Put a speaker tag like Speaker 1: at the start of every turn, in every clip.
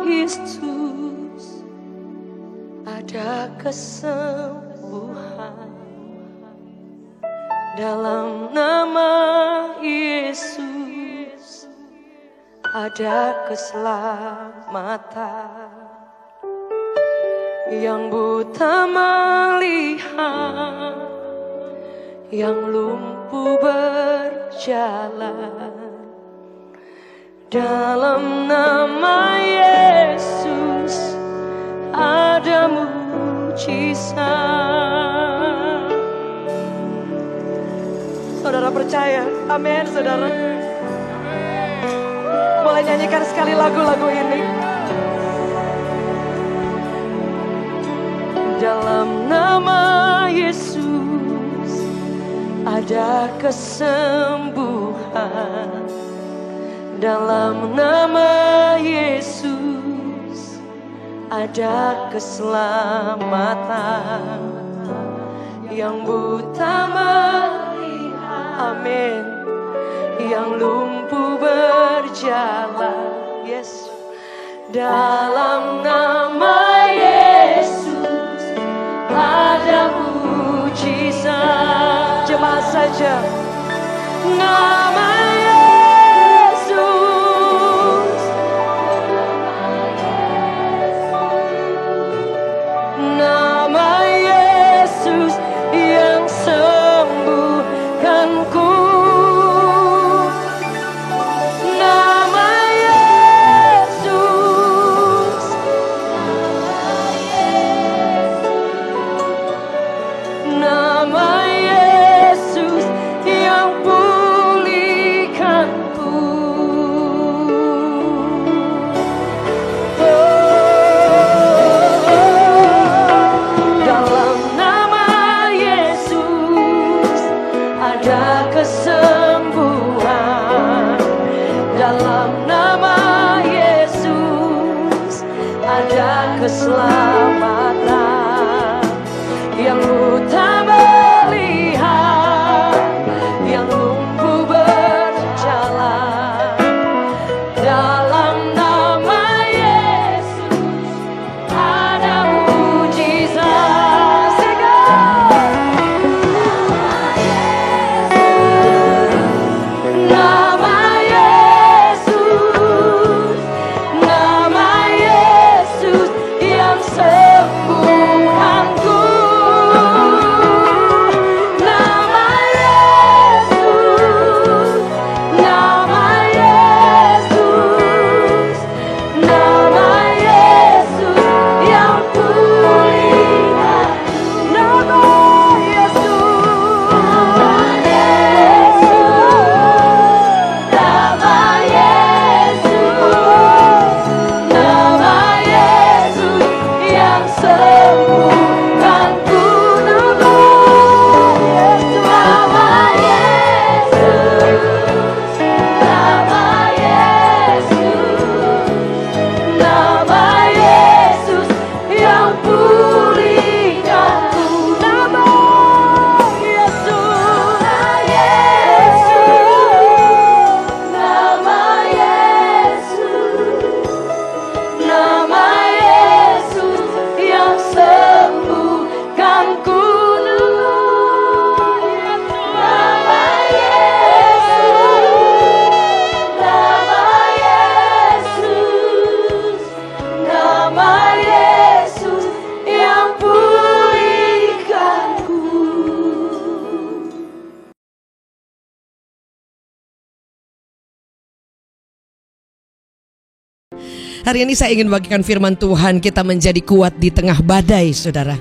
Speaker 1: Yesus ada kesembuhan. Dalam nama Yesus ada keselamatan. Yang buta melihat, yang lumpuh berjalan. Dalam nama Yesus ada mujizat. Saudara percaya? Amin, saudara. Boleh nyanyikan sekali lagu-lagu ini. Dalam nama Yesus ada kesembuhan. Dalam nama Yesus ada keselamatan. Yang buta melihat, amin. Yang lumpuh berjalan, Yesus. Dalam nama Yesus ada mujizat. Jemaat saja. Nama Yesus, nama Yesus yang sembuhkanku. Nama Yesus, nama Yesus yang pulihkanku. Dalam nama Yesus ada kesembuhan. Dalam nama Yesus ada keselamatan. Yang buta melihat, yang lumpuh berjalan. Dalam nama Yesus ada mujizat. Nama Yesus, nama Yesus yang sembuhkanku. Nama Yesus, nama Yesus, nama Yesus yang pulihkan. Nama Yesus, nama Yesus, nama Yesus yang sembuhkanku. Nama Yesus, nama Yesus, nama Yesus, nama Yesus yang pulihkanku. Nama Yesus, nama Yesus, nama Yesus yang sembuhkanku. Nama Yesus, nama Yesus yang pulihkanku.
Speaker 2: Hari ini saya ingin bagikan firman Tuhan, kita menjadi kuat di tengah badai, saudara.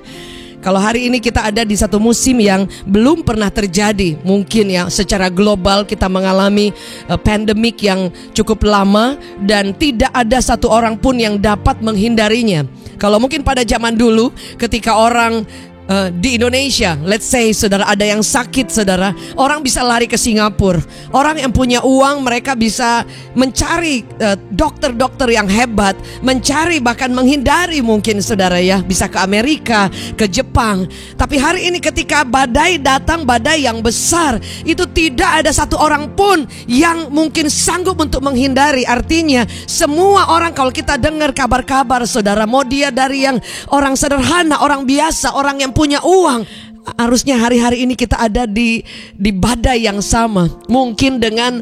Speaker 2: Kalau hari ini kita ada di satu musim yang belum pernah terjadi, mungkin ya secara global kita mengalami pandemik yang cukup lama dan tidak ada satu orang pun yang dapat menghindarinya. Kalau mungkin pada zaman dulu ketika orang di Indonesia, let's say saudara ada yang sakit saudara, orang bisa lari ke Singapura. Orang yang punya uang mereka bisa mencari dokter-dokter yang hebat, mencari bahkan menghindari mungkin saudara ya, bisa ke Amerika, ke Jepang, gampang. Tapi hari ini ketika badai datang, badai yang besar, itu tidak ada satu orang pun yang mungkin sanggup untuk menghindari. Artinya semua orang, kalau kita dengar kabar-kabar saudara, mau dia dari yang orang sederhana, orang biasa, orang yang punya uang, harusnya hari-hari ini kita ada di badai yang sama. Mungkin dengan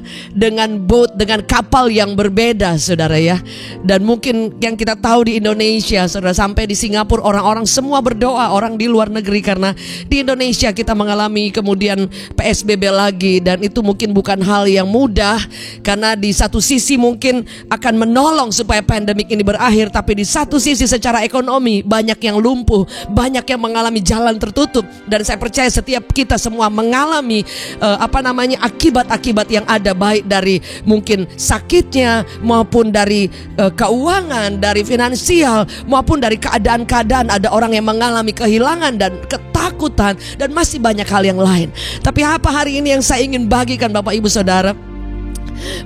Speaker 2: boat, dengan kapal yang berbeda saudara ya. Dan mungkin yang kita tahu di Indonesia saudara, sampai di Singapura orang-orang semua berdoa, orang di luar negeri, karena di Indonesia kita mengalami kemudian PSBB lagi. Dan itu mungkin bukan hal yang mudah, karena di satu sisi mungkin akan menolong supaya pandemik ini berakhir, tapi di satu sisi secara ekonomi banyak yang lumpuh, banyak yang mengalami jalan tertutup. Dan saya percaya setiap kita semua mengalami akibat-akibat yang ada, baik dari mungkin sakitnya, maupun dari keuangan, dari finansial, maupun dari keadaan-keadaan. Ada orang yang mengalami kehilangan dan ketakutan, dan masih banyak hal yang lain. Tapi apa hari ini yang saya ingin bagikan Bapak Ibu Saudara,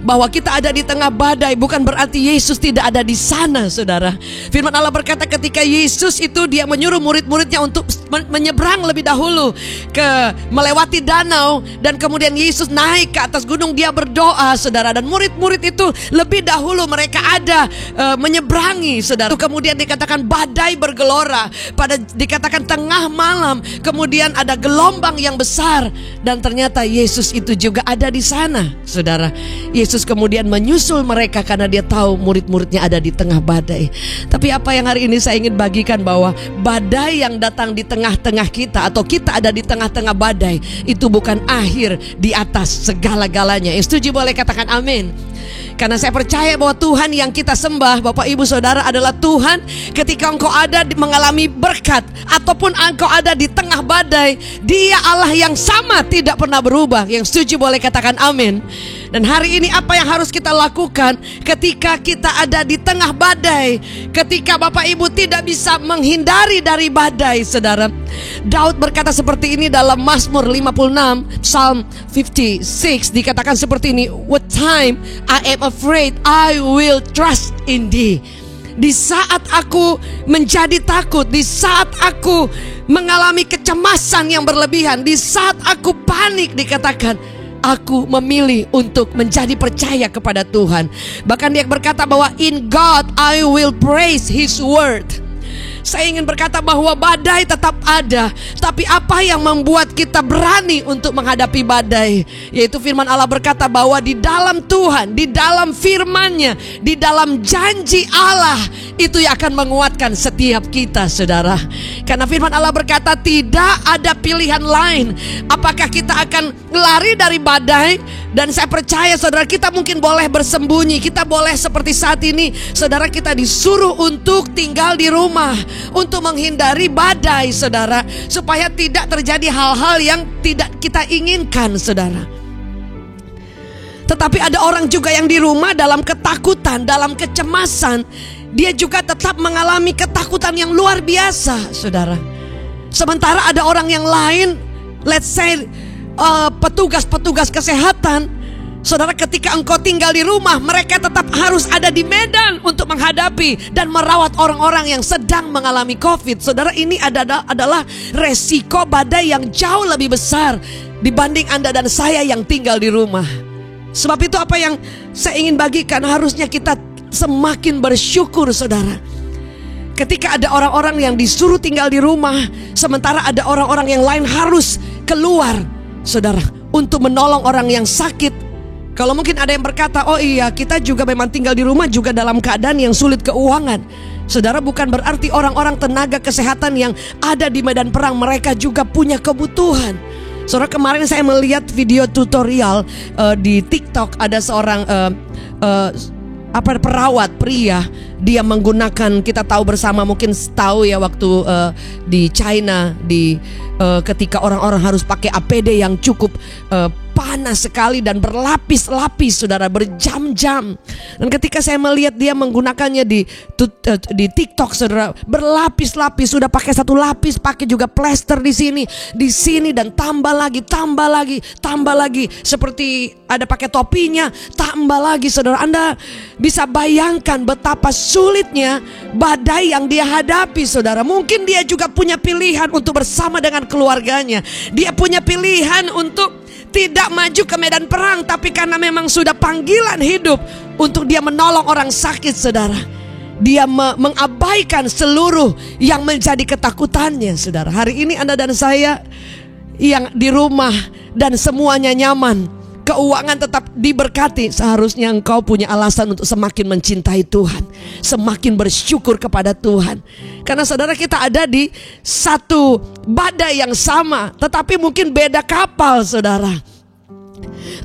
Speaker 2: bahwa kita ada di tengah badai bukan berarti Yesus tidak ada di sana saudara. Firman Allah berkata ketika Yesus itu dia menyuruh murid-muridnya untuk menyeberang lebih dahulu melewati danau, dan kemudian Yesus naik ke atas gunung, dia berdoa saudara, dan murid-murid itu lebih dahulu mereka ada menyeberangi saudara. Kemudian dikatakan badai bergelora, dikatakan tengah malam, kemudian ada gelombang yang besar, dan ternyata Yesus itu juga ada di sana saudara. Yesus kemudian menyusul mereka karena dia tahu murid-muridnya ada di tengah badai. Tapi apa yang hari ini saya ingin bagikan, bahwa badai yang datang di tengah-tengah kita, atau kita ada di tengah-tengah badai, itu bukan akhir di atas segala-galanya. Yang setuju boleh katakan amin. Karena saya percaya bahwa Tuhan yang kita sembah Bapak Ibu Saudara adalah Tuhan ketika engkau ada mengalami berkat, ataupun engkau ada di tengah badai, Dia Allah yang sama, tidak pernah berubah. Yang setuju boleh katakan amin. Dan hari ini apa yang harus kita lakukan ketika kita ada di tengah badai, ketika Bapak Ibu tidak bisa menghindari dari badai saudara? Daud berkata seperti ini dalam Mazmur 56, Psalm 56, dikatakan seperti ini, "What time I am afraid, I will trust in thee." Di saat aku menjadi takut, di saat aku mengalami kecemasan yang berlebihan, di saat aku panik, dikatakan aku memilih untuk menjadi percaya kepada Tuhan. Bahkan dia berkata bahwa in God I will praise His word. Saya ingin berkata bahwa badai tetap ada, tapi apa yang membuat kita berani untuk menghadapi badai? Yaitu firman Allah berkata bahwa di dalam Tuhan, di dalam firman-Nya, di dalam janji Allah, itu yang akan menguatkan setiap kita saudara. Karena firman Allah berkata tidak ada pilihan lain. Apakah kita akan lari dari badai? Dan saya percaya saudara, kita mungkin boleh bersembunyi, kita boleh seperti saat ini saudara, kita disuruh untuk tinggal di rumah, untuk menghindari badai saudara, supaya tidak terjadi hal-hal yang tidak kita inginkan saudara. Tetapi ada orang juga yang di rumah dalam ketakutan, dalam kecemasan, dia juga tetap mengalami ketakutan yang luar biasa saudara. Sementara ada orang yang lain, let's say petugas-petugas kesehatan, saudara, ketika engkau tinggal di rumah, mereka tetap harus ada di medan untuk menghadapi dan merawat orang-orang yang sedang mengalami COVID. Saudara, ini adalah resiko badai yang jauh lebih besar dibanding Anda dan saya yang tinggal di rumah. Sebab itu apa yang saya ingin bagikan, harusnya kita semakin bersyukur saudara. Ketika ada orang-orang yang disuruh tinggal di rumah, sementara ada orang-orang yang lain harus keluar saudara, untuk menolong orang yang sakit. Kalau mungkin ada yang berkata, oh iya, kita juga memang tinggal di rumah juga dalam keadaan yang sulit keuangan. Saudara, bukan berarti orang-orang tenaga kesehatan yang ada di medan perang mereka juga punya kebutuhan. Saudara, kemarin saya melihat video tutorial di TikTok, ada seorang perawat pria. Dia menggunakan, kita tahu bersama, mungkin tahu ya, waktu di China, ketika orang-orang harus pakai APD yang cukup panas sekali dan berlapis-lapis saudara, berjam-jam. Dan ketika saya melihat dia menggunakannya di TikTok saudara, berlapis-lapis, sudah pakai satu lapis, pakai juga plester di sini dan tambah lagi, seperti ada pakai topinya, tambah lagi saudara. Anda bisa bayangkan betapa sulitnya badai yang dia hadapi saudara. Mungkin dia juga punya pilihan untuk bersama dengan keluarganya. Dia punya pilihan untuk tidak maju ke medan perang, tapi karena memang sudah panggilan hidup untuk dia menolong orang sakit saudara, dia mengabaikan seluruh yang menjadi ketakutannya saudara. Hari ini Anda dan saya yang di rumah dan semuanya nyaman, keuangan tetap diberkati, seharusnya engkau punya alasan untuk semakin mencintai Tuhan, semakin bersyukur kepada Tuhan. Karena saudara, kita ada di satu badai yang sama, tetapi mungkin beda kapal saudara.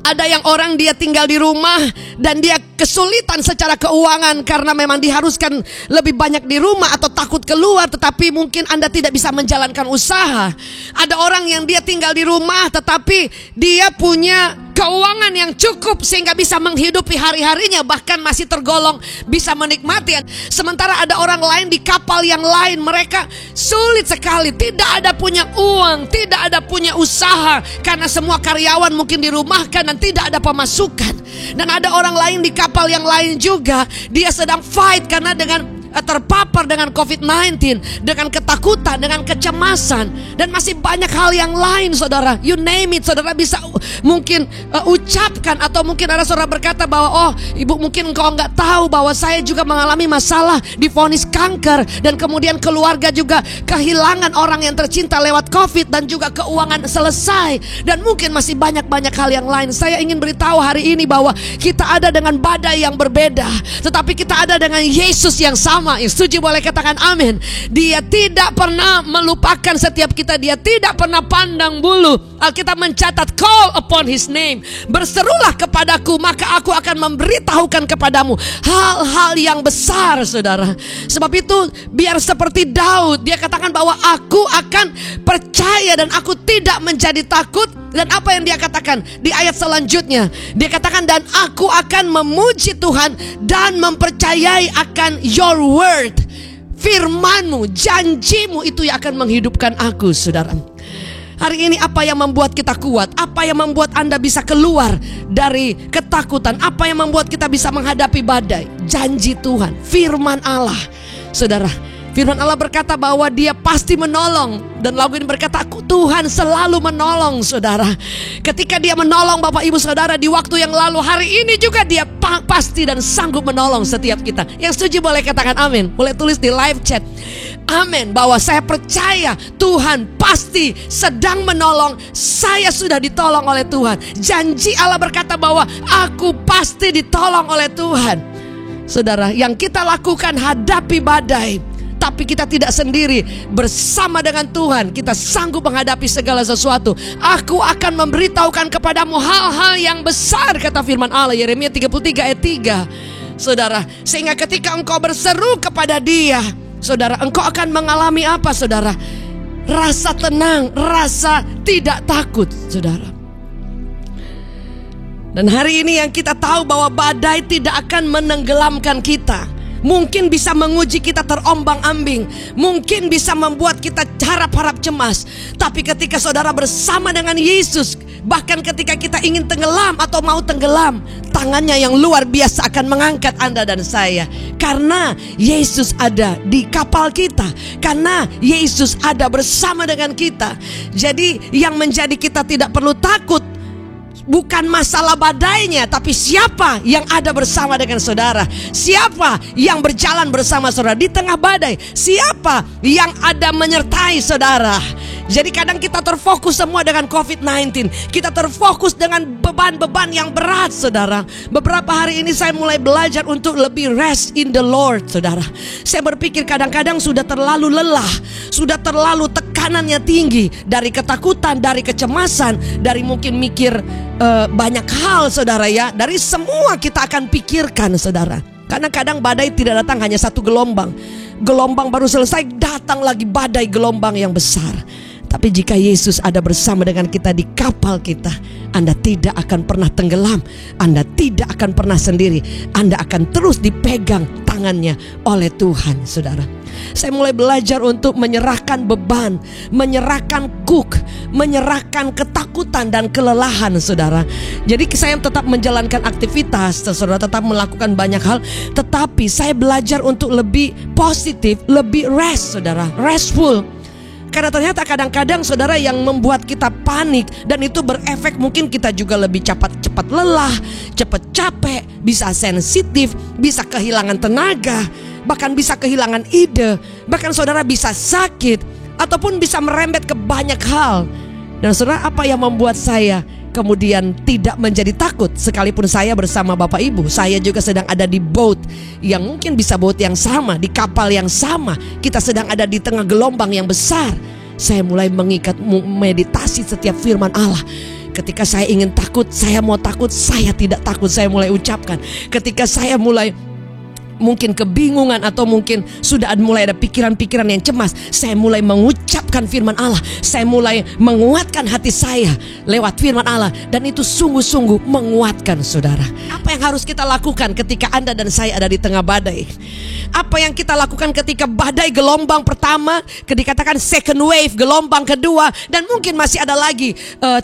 Speaker 2: Ada yang orang dia tinggal di rumah dan dia kesulitan secara keuangan karena memang diharuskan lebih banyak di rumah atau takut keluar, tetapi mungkin Anda tidak bisa menjalankan usaha. Ada orang yang dia tinggal di rumah tetapi dia punya keuangan yang cukup sehingga bisa menghidupi hari-harinya, bahkan masih tergolong bisa menikmati. Sementara ada orang lain di kapal yang lain, mereka sulit sekali, tidak ada punya uang, tidak ada punya usaha karena semua karyawan mungkin dirumahkan dan tidak ada pemasukan. Dan ada orang lain di kapal yang lain juga, dia sedang fight karena dengan terpapar dengan COVID-19, dengan ketakutan, dengan kecemasan, dan masih banyak hal yang lain saudara. You name it, saudara bisa mungkin ucapkan. Atau mungkin ada saudara berkata bahwa, oh ibu mungkin engkau enggak tahu bahwa saya juga mengalami masalah, divonis kanker, dan kemudian keluarga juga kehilangan orang yang tercinta lewat COVID, dan juga keuangan selesai, dan mungkin masih banyak-banyak hal yang lain. Saya ingin beritahu hari ini bahwa kita ada dengan badai yang berbeda, tetapi kita ada dengan Yesus yang sama. Yang setuju boleh katakan amin. Dia tidak pernah melupakan setiap kita. Dia tidak pernah pandang bulu. Alkitab mencatat, call upon his name, berserulah kepadaku maka aku akan memberitahukan kepadamu hal-hal yang besar saudara. Sebab itu biar seperti Daud, dia katakan bahwa aku akan percaya dan aku tidak menjadi takut. Dan apa yang dia katakan di ayat selanjutnya, dia katakan, dan aku akan memuji Tuhan dan mempercayai akan your word, firmanmu, janjimu itu yang akan menghidupkan aku saudara. Hari ini apa yang membuat kita kuat? Apa yang membuat Anda bisa keluar dari ketakutan? Apa yang membuat kita bisa menghadapi badai? Janji Tuhan, firman Allah saudara. Firman Allah berkata bahwa dia pasti menolong. Dan lagu ini berkata, Tuhan selalu menolong saudara. Ketika dia menolong Bapak Ibu Saudara di waktu yang lalu, hari ini juga dia pasti dan sanggup menolong setiap kita. Yang setuju boleh katakan amin. Boleh tulis di live chat, amin, bahwa saya percaya Tuhan pasti sedang menolong. Saya sudah ditolong oleh Tuhan. Janji Allah berkata bahwa aku pasti ditolong oleh Tuhan. Saudara, yang kita lakukan hadapi badai, tapi kita tidak sendiri. Bersama dengan Tuhan kita sanggup menghadapi segala sesuatu. Aku akan memberitahukan kepadamu hal-hal yang besar, kata firman Allah, Yeremia 33 ayat 3 saudara. Sehingga ketika engkau berseru kepada dia saudara, engkau akan mengalami apa saudara? Rasa tenang, rasa tidak takut saudara. Dan hari ini yang kita tahu bahwa badai tidak akan menenggelamkan kita. Mungkin bisa menguji kita terombang-ambing, mungkin bisa membuat kita harap-harap cemas. Tapi ketika saudara bersama dengan Yesus, bahkan ketika kita ingin tenggelam atau mau tenggelam, tangannya yang luar biasa akan mengangkat Anda dan saya. Karena Yesus ada di kapal kita, karena Yesus ada bersama dengan kita. Jadi yang menjadi kita tidak perlu takut bukan masalah badainya, tapi siapa yang ada bersama dengan saudara. Siapa yang berjalan bersama saudara di tengah badai. Siapa yang ada menyertai saudara. Jadi kadang kita terfokus semua dengan COVID-19. Kita terfokus dengan beban-beban yang berat saudara. Beberapa hari ini saya mulai belajar untuk lebih rest in the Lord saudara. Saya berpikir kadang-kadang sudah terlalu lelah, sudah terlalu tekanannya tinggi. Dari ketakutan, dari kecemasan, dari mungkin mikir banyak hal saudara ya. Dari semua kita akan pikirkan saudara. Karena kadang badai tidak datang hanya satu gelombang. Gelombang baru selesai, datang lagi badai, gelombang yang besar. Tapi jika Yesus ada bersama dengan kita di kapal kita, Anda tidak akan pernah tenggelam. Anda tidak akan pernah sendiri. Anda akan terus dipegang tangannya oleh Tuhan, saudara. Saya mulai belajar untuk menyerahkan beban, menyerahkan menyerahkan ketakutan dan kelelahan, saudara. Jadi saya tetap menjalankan aktivitas, saudara, tetap melakukan banyak hal. Tetapi saya belajar untuk lebih positif, lebih saudara, restful. Karena ternyata kadang-kadang, saudara, yang membuat kita panik dan itu berefek, mungkin kita juga lebih cepat lelah, cepat capek, bisa sensitif, bisa kehilangan tenaga, bahkan bisa kehilangan ide, bahkan saudara bisa sakit, ataupun bisa merembet ke banyak hal. Dan saudara, apa yang membuat saya kemudian tidak menjadi takut? Sekalipun saya bersama Bapak Ibu, saya juga sedang ada di boat yang mungkin bisa boat yang sama, di kapal yang sama. Kita sedang ada di tengah gelombang yang besar. Saya mulai mengikat meditasi setiap firman Allah. Ketika saya ingin takut, saya mau takut, saya tidak takut, saya mulai ucapkan. Ketika saya mulai mungkin kebingungan atau mungkin sudah mulai ada pikiran-pikiran yang cemas, saya mulai mengucapkan firman Allah. Saya mulai menguatkan hati saya lewat firman Allah, dan itu sungguh-sungguh menguatkan, saudara. Apa yang harus kita lakukan ketika Anda dan saya ada di tengah badai? Apa yang kita lakukan ketika badai gelombang pertama, dikatakan second wave, gelombang kedua, dan mungkin masih ada lagi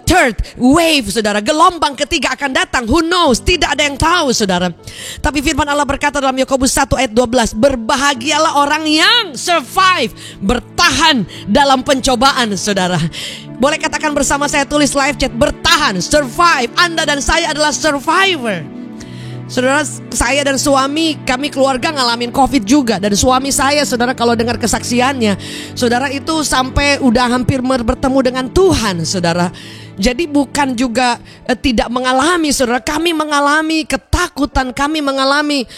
Speaker 2: third wave, saudara. Gelombang ketiga akan datang, who knows? Tidak ada yang tahu, saudara. Tapi firman Allah berkata dalam Yakobus 1 ayat 12, berbahagialah orang yang survive, bertahan dalam pencobaan, saudara. Boleh katakan bersama saya, tulis live chat, bertahan, survive. Anda dan saya adalah survivor. Saudara, saya dan suami, kami keluarga ngalamin COVID juga. Dan suami saya, saudara, kalau dengar kesaksiannya, saudara, itu sampai udah hampir bertemu dengan Tuhan, saudara. Jadi bukan juga tidak mengalami, saudara. Kami mengalami ketakutan, kami mengalami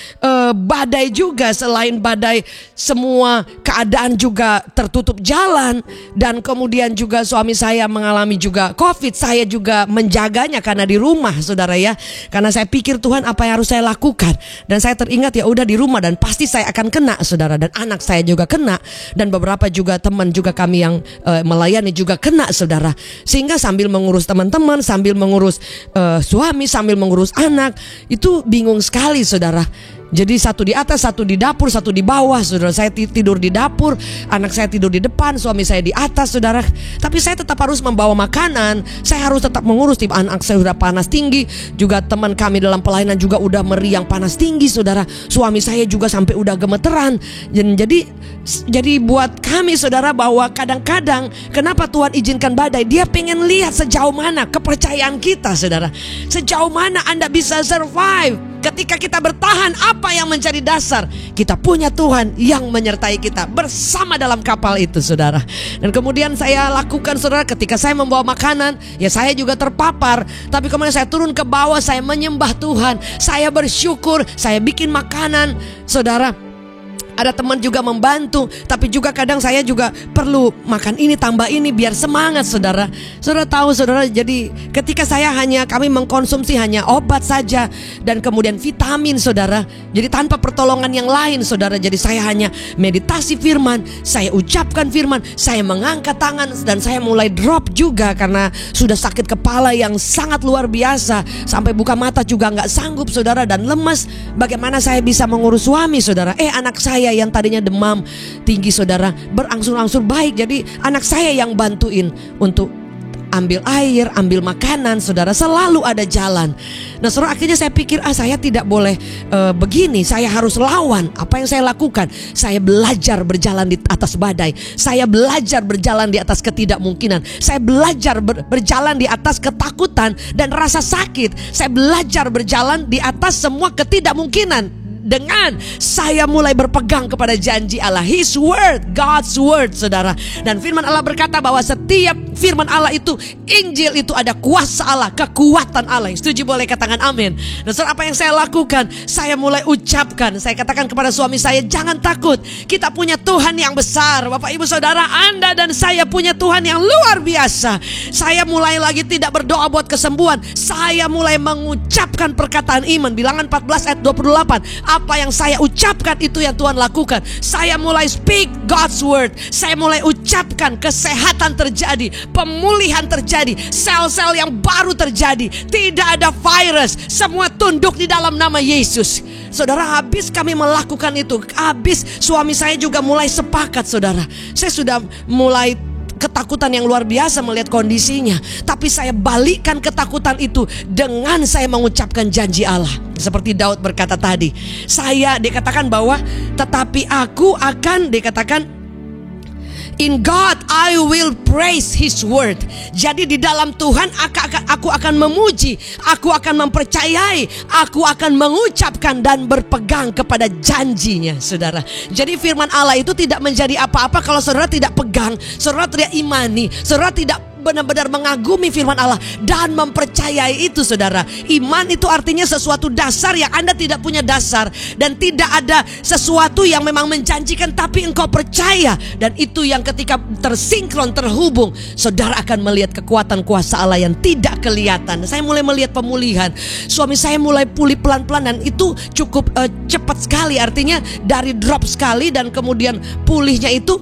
Speaker 2: badai juga. Selain badai, semua keadaan juga tertutup jalan. Dan kemudian juga suami saya mengalami juga COVID. Saya juga menjaganya karena di rumah, saudara ya. Karena saya pikir, Tuhan, apa yang harus saya lakukan? Dan saya teringat, ya udah di rumah dan pasti saya akan kena, saudara. Dan anak saya juga kena. Dan beberapa juga teman juga kami yang melayani juga kena, saudara. Sehingga sambil mengurus teman-teman, sambil mengurus suami, sambil mengurus anak, itu bingung sekali, saudara. Jadi satu di atas, satu di dapur, satu di bawah, saudara. Saya tidur di dapur, anak saya tidur di depan, suami saya di atas, saudara. Tapi saya tetap harus membawa makanan. Saya harus tetap mengurus, tipe anak saya sudah panas tinggi. Juga teman kami dalam pelayanan juga udah meriang panas tinggi, saudara. Suami saya juga sampai udah gemeteran. Jadi buat kami, saudara, bahwa kadang-kadang kenapa Tuhan izinkan badai? Dia pengen lihat sejauh mana kepercayaan kita, saudara. Sejauh mana Anda bisa survive. Ketika kita bertahan, apa yang menjadi dasar? Kita punya Tuhan yang menyertai kita bersama dalam kapal itu, saudara. Dan kemudian saya lakukan, saudara, ketika saya membawa makanan, ya saya juga terpapar. Tapi kemudian saya turun ke bawah, saya menyembah Tuhan, saya bersyukur, saya bikin makanan, saudara. Ada teman juga membantu, tapi juga kadang saya juga perlu makan ini tambah ini biar semangat, saudara. Saudara tahu, saudara, jadi ketika kami mengkonsumsi hanya obat saja dan kemudian vitamin, saudara. Jadi tanpa pertolongan yang lain, saudara. Jadi saya hanya meditasi firman, saya ucapkan firman, saya mengangkat tangan, dan saya mulai drop juga karena sudah sakit kepala yang sangat luar biasa. Sampai buka mata juga gak sanggup, saudara, dan lemas. Bagaimana saya bisa mengurus suami, saudara? Anak saya yang tadinya demam tinggi, saudara, berangsur-angsur baik. Jadi anak saya yang bantuin untuk ambil air, ambil makanan, saudara. Selalu ada jalan. Nah, saudara, akhirnya saya pikir, saya tidak boleh begini. Saya harus lawan. Apa yang saya lakukan? Saya belajar berjalan di atas badai. Saya belajar berjalan di atas ketidakmungkinan. Saya belajar berjalan di atas ketakutan dan rasa sakit. Saya belajar berjalan di atas semua ketidakmungkinan. Dengan saya mulai berpegang kepada janji Allah, His word, God's word, saudara. Dan firman Allah berkata bahwa setiap firman Allah itu, Injil itu ada kuasa Allah, kekuatan Allah. Yang setuju boleh katakan amin. Dan saudara, apa yang saya lakukan? Saya mulai ucapkan, saya katakan kepada suami saya, jangan takut, kita punya Tuhan yang besar. Bapak ibu saudara, Anda dan saya punya Tuhan yang luar biasa. Saya mulai lagi tidak berdoa buat kesembuhan. Saya mulai mengucapkan perkataan iman. Bilangan 14 ayat 28. Apa yang saya ucapkan itu yang Tuhan lakukan. Saya mulai speak God's word. Saya mulai ucapkan mengucapkan kesehatan terjadi, pemulihan terjadi, sel-sel yang baru terjadi. Tidak ada virus, semua tunduk di dalam nama Yesus. Saudara, habis kami melakukan itu, habis suami saya juga mulai sepakat, saudara. Saya sudah mulai ketakutan yang luar biasa melihat kondisinya, tapi saya balikkan ketakutan itu dengan saya mengucapkan janji Allah. Seperti Daud berkata tadi, dikatakan bahwa tetapi aku akan, dikatakan in God I will praise His word. Jadi di dalam Tuhan aku akan memuji, aku akan mempercayai, aku akan mengucapkan dan berpegang kepada janjinya, saudara. Jadi firman Allah itu tidak menjadi apa-apa kalau saudara tidak pegang, saudara tidak imani, saudara tidak benar-benar mengagumi firman Allah dan mempercayai itu, saudara. Iman itu artinya sesuatu dasar yang Anda tidak punya dasar, dan tidak ada sesuatu yang memang menjanjikan tapi engkau percaya, dan itu yang ketika tersinkron, terhubung, saudara akan melihat kekuatan kuasa Allah yang tidak kelihatan. Saya mulai melihat pemulihan, suami saya mulai pulih pelan-pelan, dan itu cukup cepat sekali. Artinya dari drop sekali dan kemudian pulihnya itu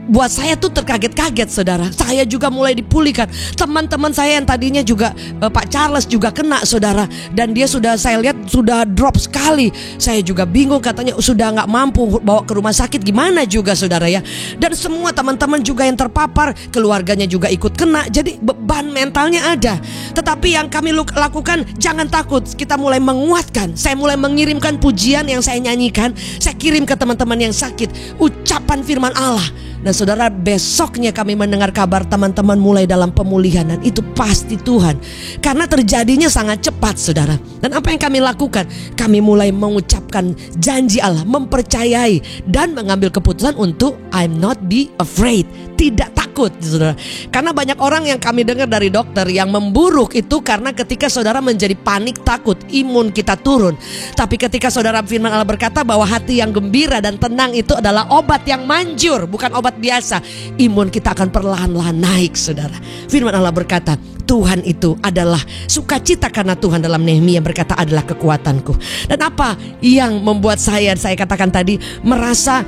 Speaker 2: buat saya tuh terkaget-kaget, saudara. Saya juga mulai dipulihkan. Teman-teman saya yang tadinya juga Pak Charles juga kena, saudara, dan dia sudah, saya lihat sudah drop sekali. Saya juga bingung, katanya sudah gak mampu bawa ke rumah sakit, gimana juga, saudara ya. Dan semua teman-teman juga yang terpapar, keluarganya juga ikut kena. Jadi beban mentalnya ada. Tetapi yang kami lakukan, jangan takut. Kita mulai menguatkan. Saya mulai mengirimkan pujian yang saya nyanyikan, saya kirim ke teman-teman yang sakit, ucapan firman Allah. Dan saudara, besoknya kami mendengar kabar teman-teman mulai dalam pemulihan, dan itu pasti Tuhan, karena terjadinya sangat cepat, saudara. Dan apa yang kami lakukan? Kami mulai mengucapkan janji Allah, mempercayai dan mengambil keputusan untuk I'm not be afraid, tidak takut, saudara. Karena banyak orang yang kami dengar dari dokter yang memburuk itu karena ketika saudara menjadi panik, takut, imun kita turun. Tapi ketika saudara, firman Allah berkata bahwa hati yang gembira dan tenang itu adalah obat yang manjur, bukan obat biasa. Imun kita akan perlahan-lahan naik, saudara. Firman Allah berkata, Tuhan itu adalah sukacita, karena Tuhan dalam Nehemia berkata adalah kekuatanku. Dan apa yang membuat saya katakan tadi, merasa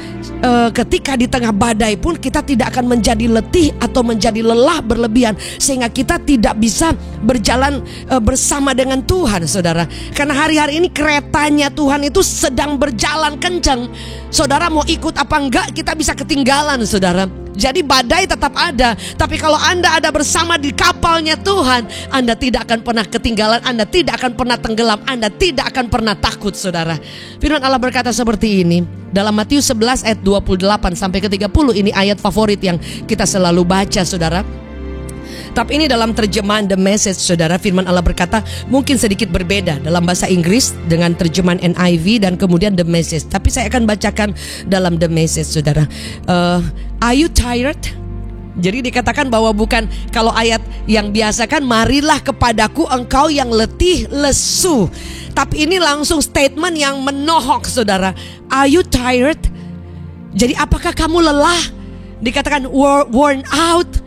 Speaker 2: ketika di tengah badai pun kita tidak akan menjadi letih atau menjadi lelah berlebihan, sehingga kita tidak bisa berjalan bersama dengan Tuhan, saudara. Karena hari-hari ini keretanya Tuhan itu sedang berjalan kencang. Saudara mau ikut apa enggak, kita bisa ketinggalan, saudara. Jadi badai tetap ada, tapi kalau Anda ada bersama di kapalnya Tuhan, Anda tidak akan pernah ketinggalan, Anda tidak akan pernah tenggelam, Anda tidak akan pernah takut, saudara. Firman Allah berkata seperti ini dalam Matius 11 ayat 28 sampai ke 30. Ini ayat favorit yang kita selalu baca, saudara. Tapi ini dalam terjemahan The Message, saudara. Firman Allah berkata mungkin sedikit berbeda dalam bahasa Inggris dengan terjemahan NIV dan kemudian The Message. Tapi saya akan bacakan dalam The Message, saudara. Are you tired? Jadi dikatakan bahwa bukan kalau ayat yang biasa kan, marilah kepadaku engkau yang letih lesu. Tapi ini langsung statement yang menohok, saudara. Are you tired? Jadi apakah kamu lelah? Dikatakan worn out,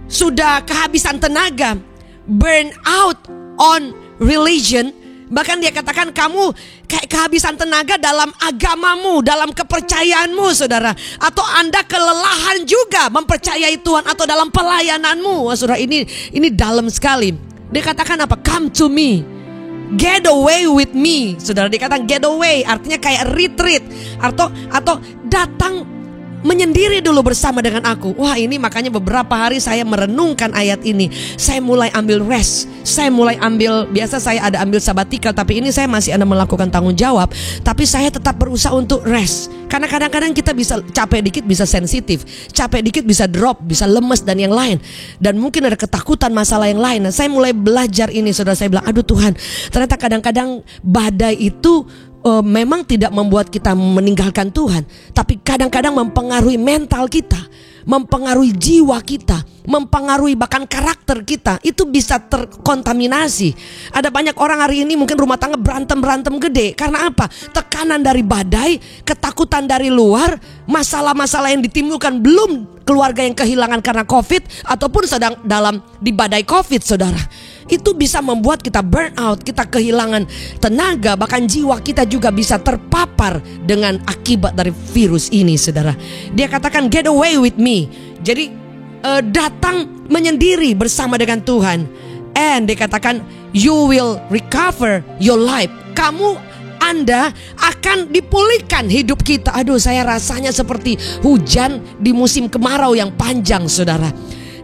Speaker 2: sudah kehabisan tenaga, burn out on religion. Bahkan dia katakan kamu kayak kehabisan tenaga dalam agamamu, dalam kepercayaanmu, saudara. Atau Anda kelelahan juga mempercayai Tuhan atau dalam pelayananmu. Wah, saudara, ini dalam sekali. Dia katakan apa? Come to me, get away with me, saudara. Dikatakan get away artinya kayak retreat atau datang menyendiri dulu bersama dengan aku. Wah, ini makanya beberapa hari saya merenungkan ayat ini. Saya mulai ambil rest. Saya mulai ambil, biasa saya ada ambil sabbatical, tapi ini saya masih ada melakukan tanggung jawab. Tapi saya tetap berusaha untuk rest. Karena kadang-kadang kita bisa capek dikit, bisa sensitif. Capek dikit bisa drop, bisa lemes dan yang lain. Dan mungkin ada ketakutan, masalah yang lain. Nah, saya mulai belajar ini, saudara. Saya bilang, aduh Tuhan, ternyata kadang-kadang badai itu memang tidak membuat kita meninggalkan Tuhan, tapi kadang-kadang mempengaruhi mental kita, mempengaruhi jiwa kita, mempengaruhi bahkan karakter kita. Itu bisa terkontaminasi. Ada banyak orang hari ini mungkin rumah tangga berantem gede. Karena apa? Tekanan dari badai, ketakutan dari luar, masalah-masalah yang ditimbulkan, belum keluarga yang kehilangan karena COVID ataupun sedang di badai COVID, saudara. itu bisa membuat kita burn out, kita kehilangan tenaga, bahkan jiwa kita juga bisa terpapar dengan akibat dari virus ini, saudara. Dia katakan get away with me. Jadi datang menyendiri bersama dengan Tuhan. And dia katakan you will recover your life. Anda akan dipulihkan hidup kita. Aduh, saya rasanya seperti hujan di musim kemarau yang panjang, saudara.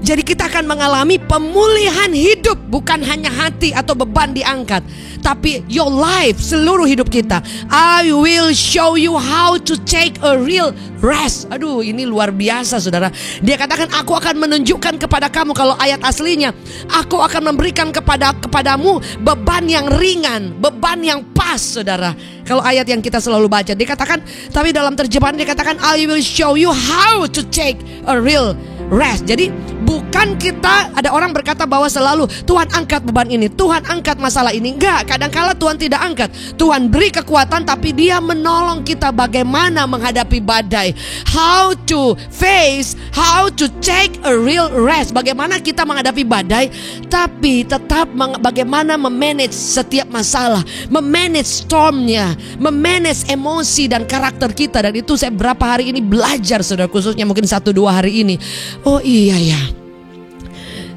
Speaker 2: Jadi kita akan mengalami pemulihan hidup, bukan hanya hati atau beban diangkat, tapi your life, seluruh hidup kita. I will show you how to take a real rest. Aduh, ini luar biasa, saudara. Dia katakan aku akan menunjukkan kepada kamu, kalau ayat aslinya, aku akan memberikan kepadamu beban yang ringan, beban yang pas, saudara. Kalau ayat yang kita selalu baca, dikatakan, tapi dalam terjemahan dikatakan I will show you how to take a real rest. Jadi bukan kita, ada orang berkata bahwa selalu Tuhan angkat beban ini, Tuhan angkat masalah ini. Enggak, kadangkala Tuhan tidak angkat. Tuhan beri kekuatan, tapi Dia menolong kita bagaimana menghadapi badai. How to face, how to take a real rest. Bagaimana kita menghadapi badai, tapi tetap bagaimana memanage setiap masalah, memanage stormnya, memanage emosi dan karakter kita. Dan itu saya berapa hari ini belajar, saudara, khususnya mungkin 1-2 hari ini. Oh iya ya,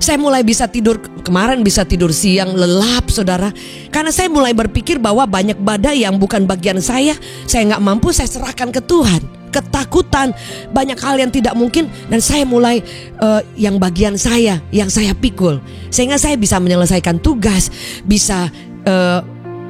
Speaker 2: saya mulai bisa tidur, kemarin bisa tidur siang lelap, saudara. Karena saya mulai berpikir bahwa banyak badai yang bukan bagian saya gak mampu, saya serahkan ke Tuhan. Ketakutan, banyak hal yang tidak mungkin, dan saya mulai yang bagian saya, yang saya pikul, sehingga saya bisa menyelesaikan tugas, bisa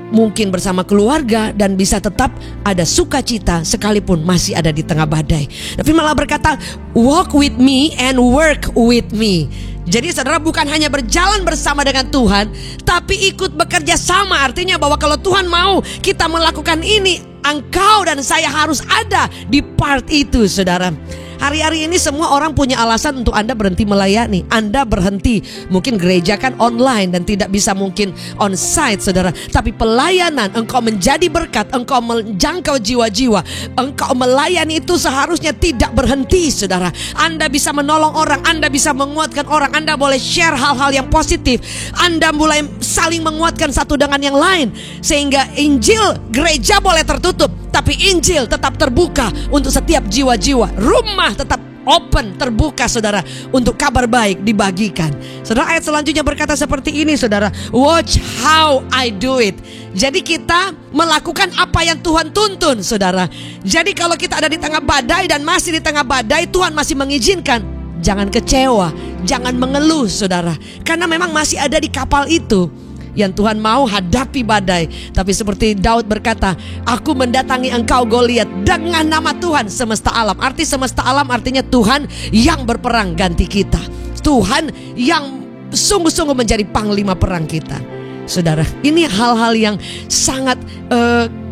Speaker 2: mungkin bersama keluarga, dan bisa tetap ada sukacita sekalipun masih ada di tengah badai. Firman Allah berkata, walk with me and work with me. Jadi saudara, bukan hanya berjalan bersama dengan Tuhan, tapi ikut bekerja sama. Artinya bahwa kalau Tuhan mau kita melakukan ini, engkau dan saya harus ada di part itu, saudara. Hari-hari ini semua orang punya alasan untuk Anda berhenti melayani. Anda berhenti, mungkin gereja kan online dan tidak bisa mungkin on site, saudara. Tapi pelayanan, engkau menjadi berkat, engkau menjangkau jiwa-jiwa, engkau melayani itu seharusnya tidak berhenti, saudara. Anda bisa menolong orang, Anda bisa menguatkan orang, Anda boleh share hal-hal yang positif, Anda mulai saling menguatkan satu dengan yang lain. Sehingga Injil gereja boleh tertutup, tapi Injil tetap terbuka untuk setiap jiwa-jiwa. Rumah tetap open, terbuka, saudara, untuk kabar baik dibagikan. Saudara, ayat selanjutnya berkata seperti ini, saudara. Watch how I do it. Jadi kita melakukan apa yang Tuhan tuntun, saudara. Jadi kalau kita ada di tengah badai dan masih di tengah badai, Tuhan masih mengizinkan. Jangan kecewa, jangan mengeluh, saudara. Karena memang masih ada di kapal itu yang Tuhan mau hadapi badai. Tapi seperti Daud berkata, aku mendatangi engkau Goliat dengan nama Tuhan semesta alam. Arti semesta alam artinya Tuhan yang berperang ganti kita, Tuhan yang sungguh-sungguh menjadi panglima perang kita. Saudara, ini hal-hal yang sangat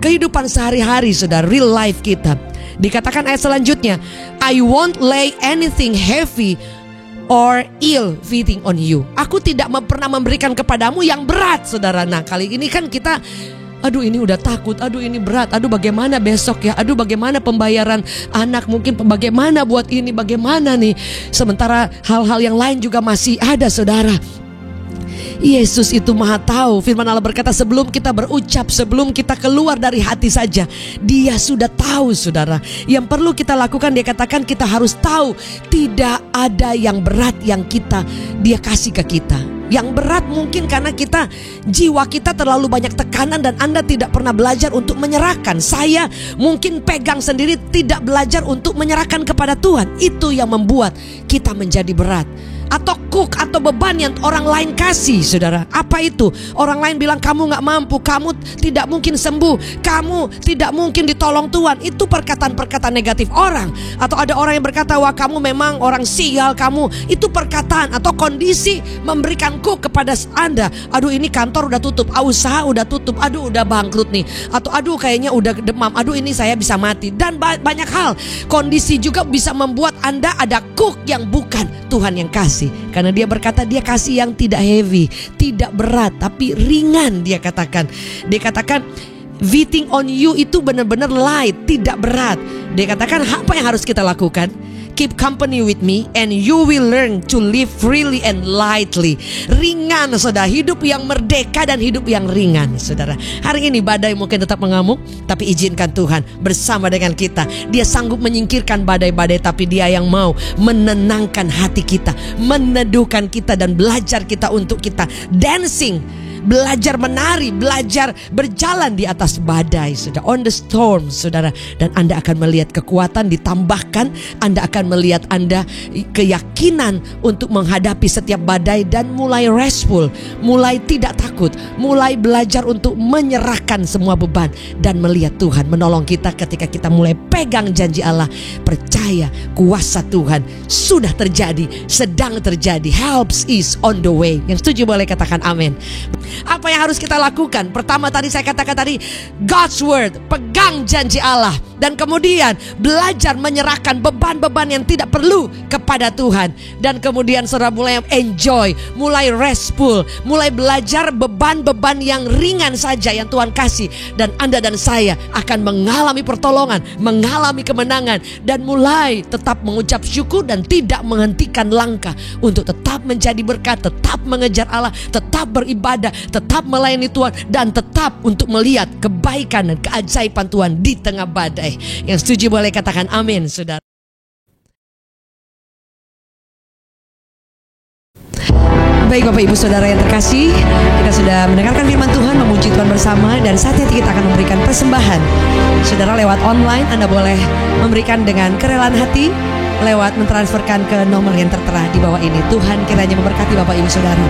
Speaker 2: kehidupan sehari-hari, saudara, real life kita. Dikatakan ayat selanjutnya, I won't lay anything heavy or ill fitting on you. Aku tidak pernah memberikan kepadamu yang berat, saudara. Nah, kali ini kan kita, aduh ini udah takut, aduh ini berat, aduh bagaimana besok ya, aduh bagaimana pembayaran anak, mungkin bagaimana buat ini, bagaimana nih. Sementara hal-hal yang lain juga masih ada, saudara. Yesus itu maha tahu. Firman Allah berkata, sebelum kita berucap, sebelum kita keluar dari hati saja, Dia sudah tahu, saudara. Yang perlu kita lakukan, Dia katakan kita harus tahu, tidak ada yang berat yang Dia kasih ke kita. Yang berat mungkin karena jiwa kita terlalu banyak tekanan, dan Anda tidak pernah belajar untuk menyerahkan. Saya mungkin pegang sendiri, tidak belajar untuk menyerahkan kepada Tuhan. Itu yang membuat kita menjadi berat. Atau atau beban yang orang lain kasih, saudara. Apa itu? Orang lain bilang kamu gak mampu, kamu tidak mungkin sembuh, kamu tidak mungkin ditolong Tuhan. Itu perkataan-perkataan negatif orang. Atau ada orang yang berkata, wah kamu memang orang sial, kamu. Itu perkataan atau kondisi memberikan kepada Anda. Aduh ini kantor udah tutup, usaha udah tutup, aduh udah bangkrut nih. Atau aduh kayaknya udah demam, aduh ini saya bisa mati. Dan banyak hal. Kondisi juga bisa membuat Anda ada yang bukan Tuhan yang kasih. Karena Dia berkata Dia kasih yang tidak heavy, tidak berat, tapi ringan. Dia katakan fitting on you itu benar-benar light, tidak berat. Dia katakan apa yang harus kita lakukan? keep company with me, and you will learn to live freely and lightly. Ringan, saudara. Hidup yang merdeka dan hidup yang ringan, saudara. Hari ini badai mungkin tetap mengamuk, tapi izinkan Tuhan bersama dengan kita. Dia sanggup menyingkirkan badai-badai, tapi Dia yang mau menenangkan hati kita, meneduhkan kita, dan belajar kita untuk kita dancing, belajar menari, belajar berjalan di atas badai, saudara, on the storm, saudara. Dan Anda akan melihat kekuatan ditambahkan, Anda akan melihat Anda keyakinan untuk menghadapi setiap badai dan mulai restful, mulai tidak takut, mulai belajar untuk menyerahkan semua beban dan melihat Tuhan menolong kita ketika kita mulai pegang janji Allah. Percaya kuasa Tuhan sudah terjadi, sedang terjadi. Helps is on the way. Yang setuju boleh katakan amin. Apa yang harus kita lakukan? Pertama tadi saya katakan tadi, God's word, pegang janji Allah. Dan kemudian belajar menyerahkan beban-beban yang tidak perlu kepada Tuhan. Dan kemudian saudara mulai enjoy, mulai restful, mulai belajar beban-beban yang ringan saja yang Tuhan kasih. Dan Anda dan saya akan mengalami pertolongan, mengalami kemenangan, dan mulai tetap mengucap syukur dan tidak menghentikan langkah untuk tetap menjadi berkat, tetap mengejar Allah, tetap beribadah, tetap melayani Tuhan, dan tetap untuk melihat kebaikan dan keajaiban Tuhan di tengah badai. Yang setuju boleh katakan amin, saudara. Baik Bapak Ibu Saudara yang terkasih, kita sudah mendengarkan firman Tuhan, memuji Tuhan bersama, dan saat ini kita akan memberikan persembahan. Saudara lewat online Anda boleh memberikan dengan kerelaan hati, lewat mentransferkan ke nomor yang tertera di bawah ini. Tuhan kiranya memberkati Bapak Ibu Saudara.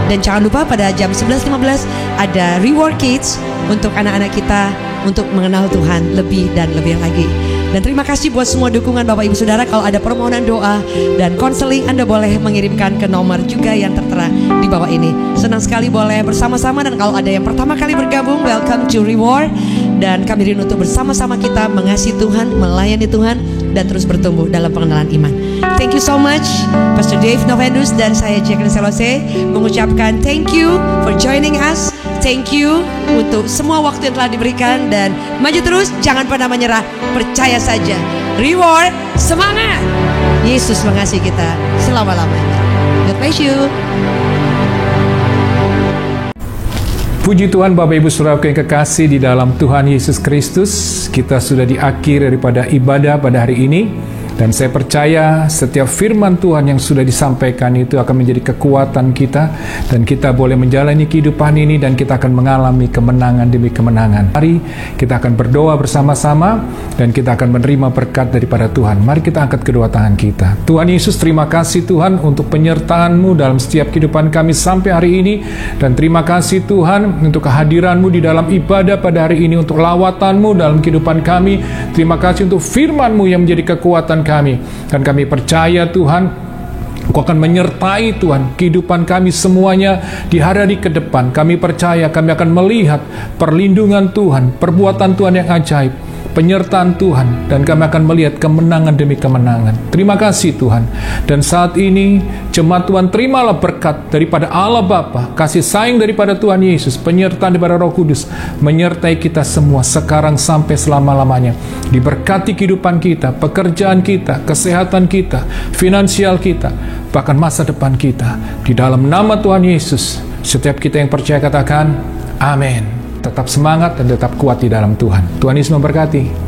Speaker 2: Dan jangan lupa pada jam 11.15 ada Reward Kids untuk anak-anak kita untuk mengenal Tuhan lebih dan lebih lagi. Dan terima kasih buat semua dukungan Bapak Ibu Saudara. Kalau ada permohonan doa dan konseling, Anda boleh mengirimkan ke nomor juga yang tertera di bawah ini. Senang sekali boleh bersama-sama. Dan kalau ada yang pertama kali bergabung, welcome to Reward. Dan kami rindu untuk bersama-sama kita mengasihi Tuhan, melayani Tuhan, dan terus bertumbuh dalam pengenalan iman. Thank you so much Pastor Dave Novendus dan saya Jacqueline Selose mengucapkan thank you for joining us. Thank you untuk semua waktu yang telah diberikan, dan maju terus, jangan pernah menyerah, percaya saja. Reward, semangat. Yesus mengasihi kita selama-lamanya. God bless you.
Speaker 3: Puji Tuhan Bapak Ibu Saudaraku yang kekasih di dalam Tuhan Yesus Kristus. Kita sudah di akhir daripada ibadah pada hari ini. Dan saya percaya setiap firman Tuhan yang sudah disampaikan itu akan menjadi kekuatan kita. Dan kita boleh menjalani kehidupan ini dan kita akan mengalami kemenangan demi kemenangan. Mari kita akan berdoa bersama-sama dan kita akan menerima berkat daripada Tuhan. Mari kita angkat kedua tangan kita. Tuhan Yesus, terima kasih Tuhan untuk penyertaan-Mu dalam setiap kehidupan kami sampai hari ini. Dan terima kasih Tuhan untuk kehadiran-Mu di dalam ibadah pada hari ini, untuk lawatan-Mu dalam kehidupan kami. Terima kasih untuk firman-Mu yang menjadi kekuatan kami. Dan kami percaya Tuhan, Engkau akan menyertai Tuhan kehidupan kami semuanya di hari ke depan. Kami percaya kami akan melihat perlindungan Tuhan, perbuatan Tuhan yang ajaib, penyertaan Tuhan, dan kami akan melihat kemenangan demi kemenangan. Terima kasih Tuhan. Dan saat ini jemaat Tuhan, terimalah berkat daripada Allah Bapa, kasih sayang daripada Tuhan Yesus, penyertaan daripada Roh Kudus menyertai kita semua sekarang sampai selama-lamanya. Diberkati kehidupan kita, pekerjaan kita, kesehatan kita, finansial kita, bahkan masa depan kita. Di dalam nama Tuhan Yesus, setiap kita yang percaya katakan amin. Tetap semangat dan tetap kuat di dalam Tuhan. Tuhan Yesus memberkati.